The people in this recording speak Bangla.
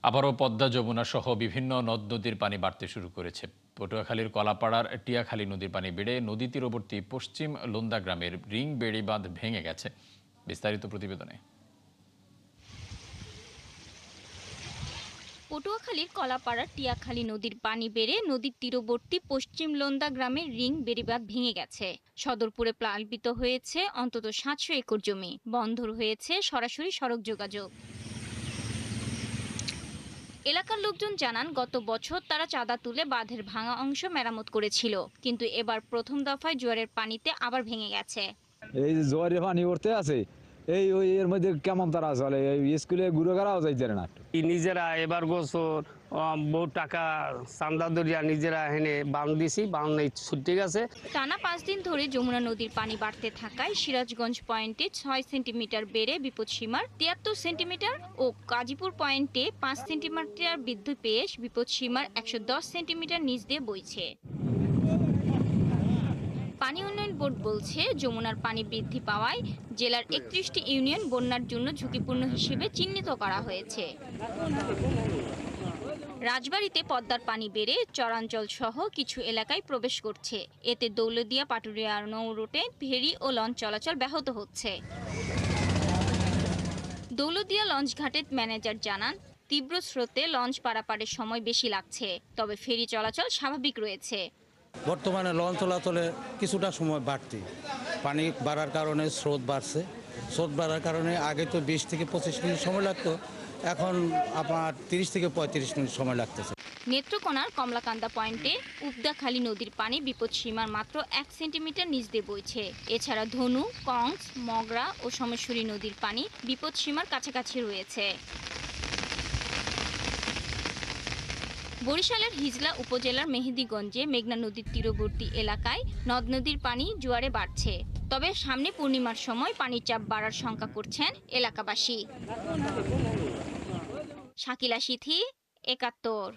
আবারও পদ্মা যমুনা সহ বিভিন্ন নদ নদীর পানি বাড়তে শুরু করেছে। পটুয়াখালীর কলাপাড়ার টিয়াখালী নদীর পানি বেড়ে নদী তীরবর্তী পশ্চিম লোন্দা গ্রামের রিং বেড়িবাঁধ ভেঙে গেছে। বিস্তারিত প্রতিবেদনে। পটুয়াখালীর কলাপাড়ার টিয়াখালী নদীর পানি বেড়ে নদীর তীরবর্তী পশ্চিম লোন্দা গ্রামের রিং বেড়িবাঁধ ভেঙে গেছে। সদরপুরে প্লাবিত হয়েছে অন্তত ৭০০ একর জমি, বন্ধ হয়েছে সরাসরি সড়ক যোগাযোগ। এলাকার লোকজন জানান, গত বছর তারা চাঁদা তুলে বাঁধের ভাঙা অংশ মেরামত করেছিল, কিন্তু এবার প্রথম দফায় জোয়ারের পানিতে আবার ভেঙে গেছে। এই যে জোয়ারে পানি উঠতে আছে, এই ওই এর মধ্যে কেমন তারা চলে, এই স্কুলে ঘুরে গেলাও যাইতে না। নিজেরা এবার বছর বহু টাকা চান্দা দরিয়া নিজেরা এনে বাঁধ দিছি, বাঁধ নেই ছুটে গেছে। টানা ৫ দিন ধরে যমুনা নদীর পানি বাড়তে থাকায় সিরাজগঞ্জ পয়েন্টে ৬ সেন্টিমিটার বেড়ে বিপদসীমার ৭৩ সেন্টিমিটার ও গাজীপুর পয়েন্টে ৫ সেন্টিমিটার বৃদ্ধি পেয়ে বিপদসীমার ১১০ সেন্টিমিটার নিচ দিয়ে বইছে। পানি উন্নয়ন বোর্ড বলছে, যমুনার পানি বৃদ্ধি পাওয়ায় জেলার ৩১টি ইউনিয়ন বন্যার জন্য ঝুঁকিপূর্ণ হিসেবে চিহ্নিত করা হয়েছে। রাজবাড়ীতে পদ্মার পানি বেড়ে চরাঞ্চল সহ কিছু এলাকায় প্রবেশ করছে। এতে দৌলতদিয়া পাটুরিয়া নৌ রুটে ফেরি ও লঞ্চ চলাচল ব্যাহত হচ্ছে। দৌলতদিয়া লঞ্চ ঘাটের ম্যানেজার জানান, তীব্র স্রোতে লঞ্চ পারাপারের সময় বেশি লাগছে, তবে ফেরি চলাচল স্বাভাবিক রয়েছে। বর্তমানে লঞ্চ চলাচলে কিছুটা সময় বাড়তি, পানি বাড়ার কারণে স্রোত বাড়ছে। স্রোত বাড়ার কারণে আগে তো ২০ থেকে ২৫ মিনিট সময় লাগতো, এখন আপনার ৩০ থেকে ৩৫ মিনিট সময় লাগতেছে। নেত্রকোনার কমলাকান্দা পয়েন্টে উবদাখালী নদীর পানি বিপদসীমার মাত্র ১ সেন্টিমিটার নিচ দিয়ে বইছে। এছাড়া ধনু, কংস, মগরা ও সোমেশ্বরী নদীর পানি বিপদসীমার কাছাকাছি রয়েছে। বরিশালের হিজলা উপজেলার মেহেদীগঞ্জে মেঘনা নদীর তীরবর্তী এলাকায় নদ নদীর পানি জোয়ারে বাড়ছে, তবে সামনে পূর্ণিমার সময় পানির চাপ বাড়ার শঙ্কা করছেন এলাকাবাসী। শাকিলা সিথি, ৭১।